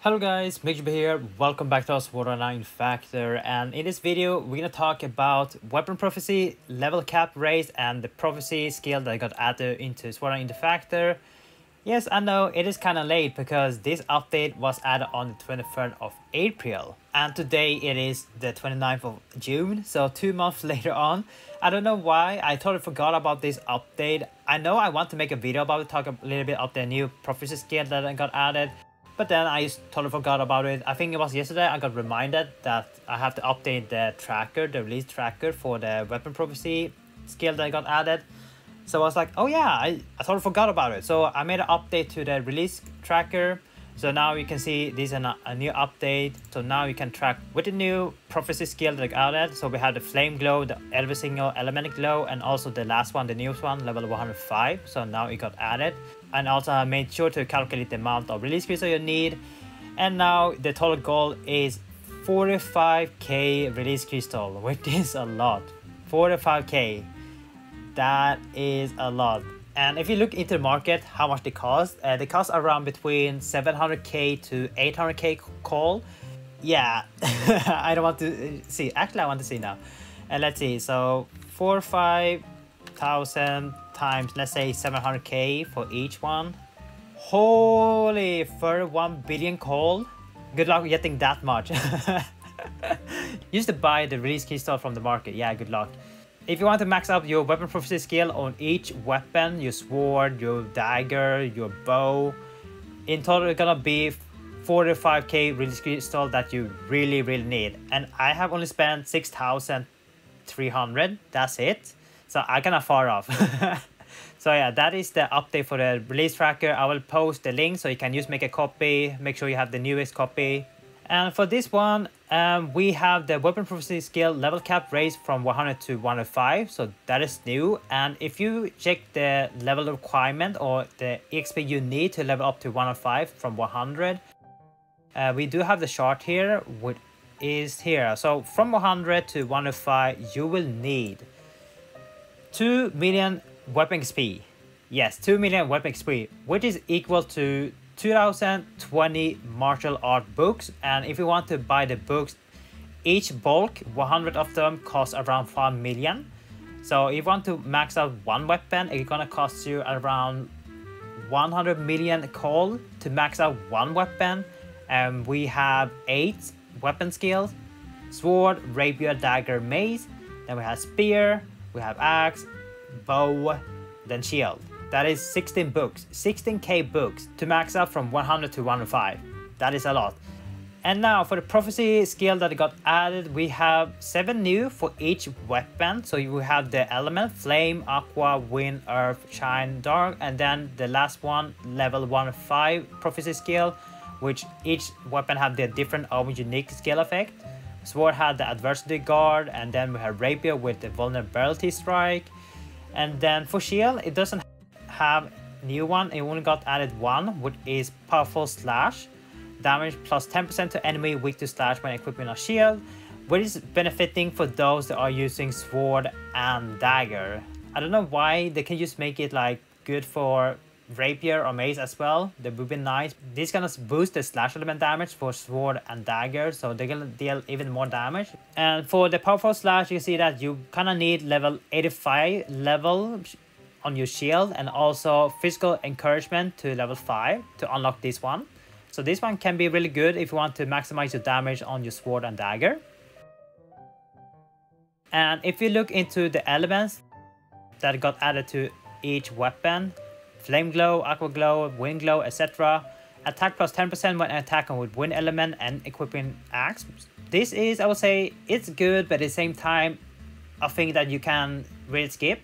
Hello guys, MikuChibi here. Welcome back to our Sword Art Online Factor, and in this video we're gonna talk about weapon prophecy, level cap raise, and the prophecy skill that got added into Sword Art Online Factor. Yes, I know it is kind of late because this update was added on the 23rd of April, and today it is the 29th of June, so 2 months later on. I don't know why, I totally forgot about this update. I know I want to make a video about it, talk a little bit of the new prophecy skill that got added. But then I just totally forgot about it. I think it was yesterday I got reminded that I have to update the tracker, the release tracker for the weapon prophecy skill that got added. So I was like, oh yeah, I totally forgot about it. So I made an update to the release tracker. So now you can see this is a new update. So now you can track with the new prophecy skill that got added. So we have the flame glow, the every single element glow, and also the last one, the newest one, level 105. So now it got added. And also I made sure to calculate the amount of release crystal you need. And now the total goal is 45k release crystal, which is a lot. 45k, that is a lot. And if you look into the market, how much they cost around between 700k to 800k call. Yeah, I don't want to see. Actually, I want to see now. And let's see. So 5,000 times, let's say 700k for each one. Holy, 31 billion call. Good luck getting that much. Used to buy the release crystal from the market. Yeah, good luck. If you want to max out your weapon prophecy skill on each weapon, your sword, your dagger, your bow, in total it's gonna be 45k release crystal that you really need. And I have only spent 6,300. That's it. So I kinda far off. So yeah, that is the update for the release tracker. I will post the link so you can just make a copy. Make sure you have the newest copy. And for this one, we have the weapon prophecy skill level cap raised from 100 to 105. So that is new. And if you check the level requirement or the EXP you need to level up to 105 from 100, we do have the chart here, which is here. So from 100 to 105, you will need 2 million weapon XP. Yes, 2 million weapon XP, which is equal to 2020 martial art books. And if you want to buy the books, each bulk 100 of them cost around 5 million. So if you want to max out one weapon, it's gonna cost you around 100 million coal to max out one weapon. And we have 8 weapon skills: sword, rapier, dagger, mace. Then we have spear, we have axe, bow, then shield. That is 16 books, 16k books to max out from 100 to 105. That is a lot. And now for the prophecy skill that got added, we have 7 new for each weapon. So you have the element, flame, aqua, wind, earth, shine, dark, and then the last one, level 105 prophecy skill, which each weapon have their different own unique skill effect. Sword had the adversity guard, and then we have rapier with the vulnerability strike. And then for shield, it doesn't have new one. It only got added one, which is powerful slash. Damage plus 10% to enemy weak to slash when equipping a shield, which is benefiting for those that are using sword and dagger. I don't know why they can just make it like good for rapier or mace as well. That would be nice. This gonna boost the slash element damage for sword and dagger, so they're gonna deal even more damage. And for the powerful slash, you see that you kind of need level 85 level on your shield, and also physical encouragement to level 5 to unlock this one. So this one can be really good if you want to maximize your damage on your sword and dagger. And if you look into the elements that got added to each weapon, flame glow, aqua glow, wind glow, etc. Attack plus 10% when attacking with wind element and equipping axe. This is, I would say, it's good, but at the same time, I think that you can really skip.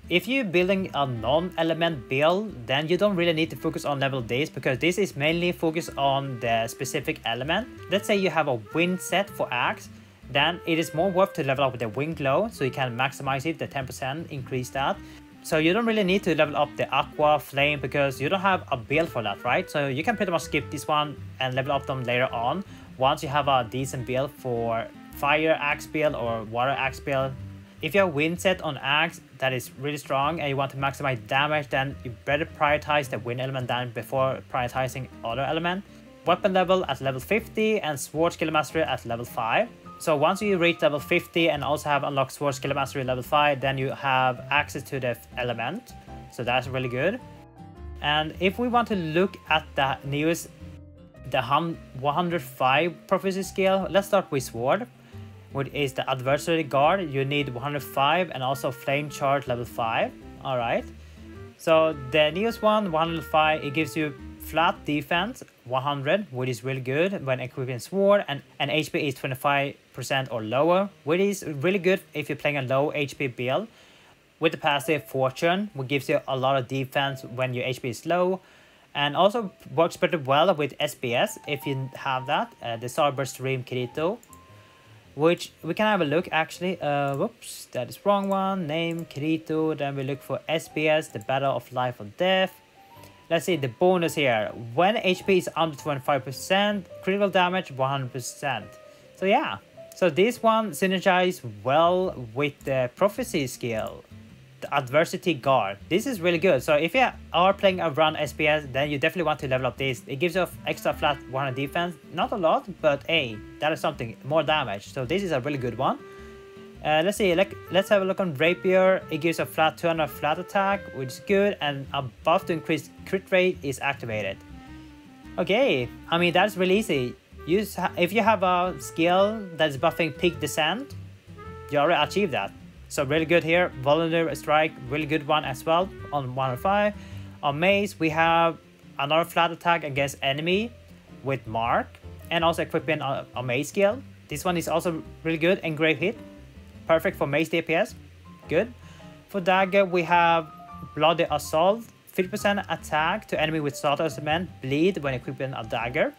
If you're building a non-element build, then you don't really need to focus on level this, because this is mainly focused on the specific element. Let's say you have a wind set for axe, then it is more worth to level up with the wind glow, so you can maximize it, the 10% increase that. So you don't really need to level up the aqua, flame, because you don't have a build for that, right? So you can pretty much skip this one and level up them later on, once you have a decent build for fire axe build or water axe build. If you have wind set on axe that is really strong and you want to maximize damage, then you better prioritize the wind element damage before prioritizing other element. weapon level at level 50 and sword skill mastery at level 5. So once you reach level 50 and also have unlocked sword skill mastery level 5, then you have access to the element. So that's really good. And if we want to look at the newest, the 105 proficiency skill, let's start with sword, which is the adversary guard. You need 105 and also flame charge level 5. All right. So the newest one, 105, it gives you flat defense 100, which is really good when equipping sword, and HP is 25% or lower, which is really good if you're playing a low HP build. With the passive fortune, which gives you a lot of defense when your HP is low, and also works pretty well with SBS if you have that, the Starburst Stream Kirito, which we can have a look actually. Whoops, that is wrong one. Name Kirito, then we look for SBS, the Battle of Life or Death. Let's see the bonus here. When HP is under 25%, critical damage 100%. So yeah, so this one synergizes well with the prophecy skill, the adversity guard. This is really good. So if you are playing around SPS, then you definitely want to level up this. It gives you extra flat 100 defense, not a lot, but hey, that is something, more damage. So this is a really good one. Let's see, let's have a look on Rapier. It gives a flat 200 flat attack, which is good, and a buff to increase crit rate is activated. Okay, I mean, that's really easy. If you have a skill that is buffing peak descent, you already achieved that. So really good here. Vulnerable Strike, really good one as well on 105. On Mace, we have another flat attack against enemy with Mark, and also equipping a Mace skill. This one is also really good. Engrave hit. Perfect for Mace DPS. Good. For Dagger, we have Bloody Assault. 50% attack to enemy with Slaughter Cement. Bleed when equipping a Dagger.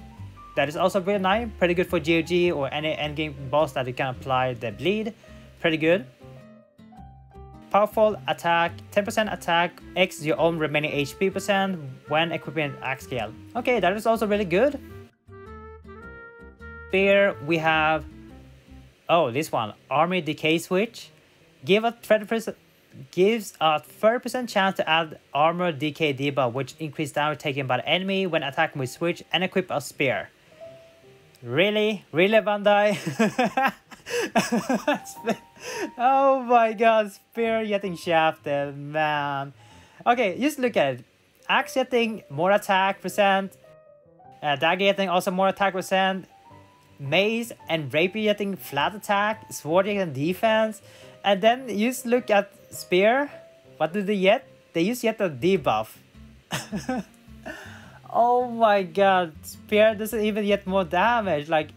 That is also really nice. Pretty good for GOG or any endgame boss that you can apply the Bleed. Pretty good. Powerful attack. 10% attack. X your own remaining HP percent when equipping an axe skill. Okay, that is also really good. Spear, we have... Oh, this one, Army Decay Switch. Gives a 30% chance to add Armor Decay debuff, which increases damage taken by the enemy when attacking with Switch, and equip a Spear. Really? Really, Bandai? Oh my god, Spear getting shafted, man. Okay, just look at it. Axe getting more attack percent. Dagger getting also more attack percent. Mace and Rapier getting flat attack, sword getting defense, and then you just look at Spear. What do they get? They just get a debuff. Oh my god, Spear doesn't even get more damage. Like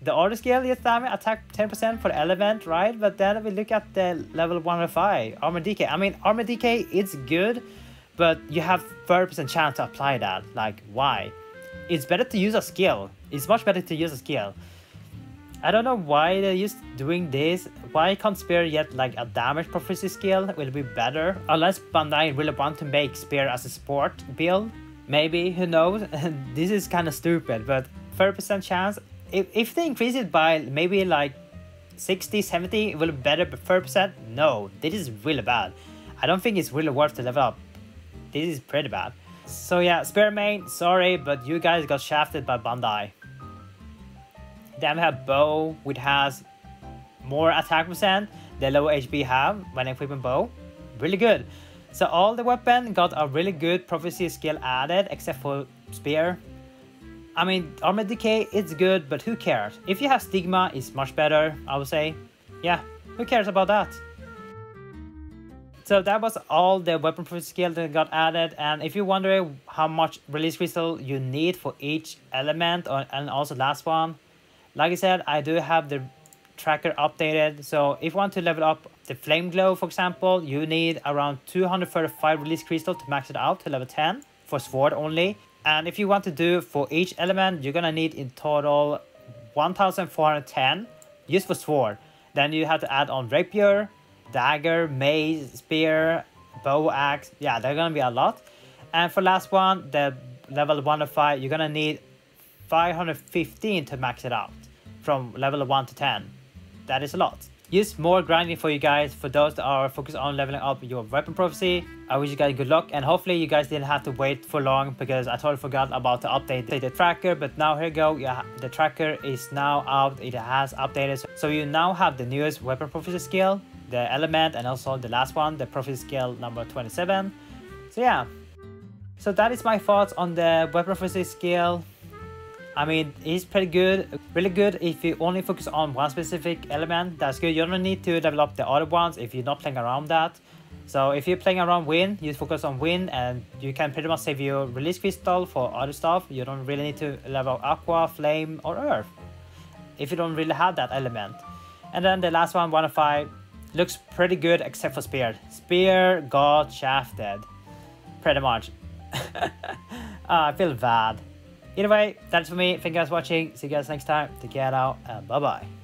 the order skill gets damage, attack 10% for the element, right? But then we look at the level 105 Armor Decay. I mean, Armor Decay it's good, but you have 30% chance to apply that. Like why? It's better to use a skill. It's much better to use a skill. I don't know why they're just doing this. Why can't Spear get like a damage proficiency skill? It will be better. Unless Bandai really want to make Spear as a sport build. Maybe, who knows? This is kind of stupid, but 30% chance. If they increase it by maybe like 60, 70, it will be better, but 30%? No, this is really bad. I don't think it's really worth to level up. This is pretty bad. So yeah, Spear main, sorry, but you guys got shafted by Bandai. Then we have Bow, which has more attack percent the lower HP have when equipping Bow. Really good. So all the weapon got a really good prophecy skill added, except for Spear. I mean, Armor Decay, it's good, but who cares? If you have Stigma, it's much better, I would say. Yeah, who cares about that? So that was all the weapon prophecy skill that got added, and if you're wondering how much release crystal you need for each element, and also last one, like I said, I do have the tracker updated. So if you want to level up the Flame Glow, for example, you need around 235 release crystal to max it out to level 10 for sword only. And if you want to do for each element, you're gonna need in total 1410 just for sword. Then you have to add on Rapier, Dagger, Mace, Spear, Bow, Axe. Yeah, they're gonna be a lot. And for last one, the level 105, you're gonna need 515 to max it out from level 1 to 10. That is a lot. use more grinding for you guys. For those that are focused on leveling up your weapon proficiency, I wish you guys good luck, and hopefully you guys didn't have to wait for long, because I totally forgot about to update the tracker. But now here you go, yeah, the tracker is now out. It has updated, so you now have the newest weapon proficiency skill, the element, and also the last one, the proficiency skill number 27. So yeah, so that is my thoughts on the weapon proficiency skill. I mean, it's pretty good, really good if you only focus on one specific element. That's good. You don't need to level up the other ones if you're not playing around that. So if you're playing around wind, you focus on wind, and you can pretty much save your release crystal for other stuff. You don't really need to level up aqua, flame, or earth if you don't really have that element. And then the last one, 105, looks pretty good except for spear. Spear got shafted, pretty much. I feel bad. Either way, that's for me. Thank you guys for watching. See you guys next time. Take care now, and bye bye.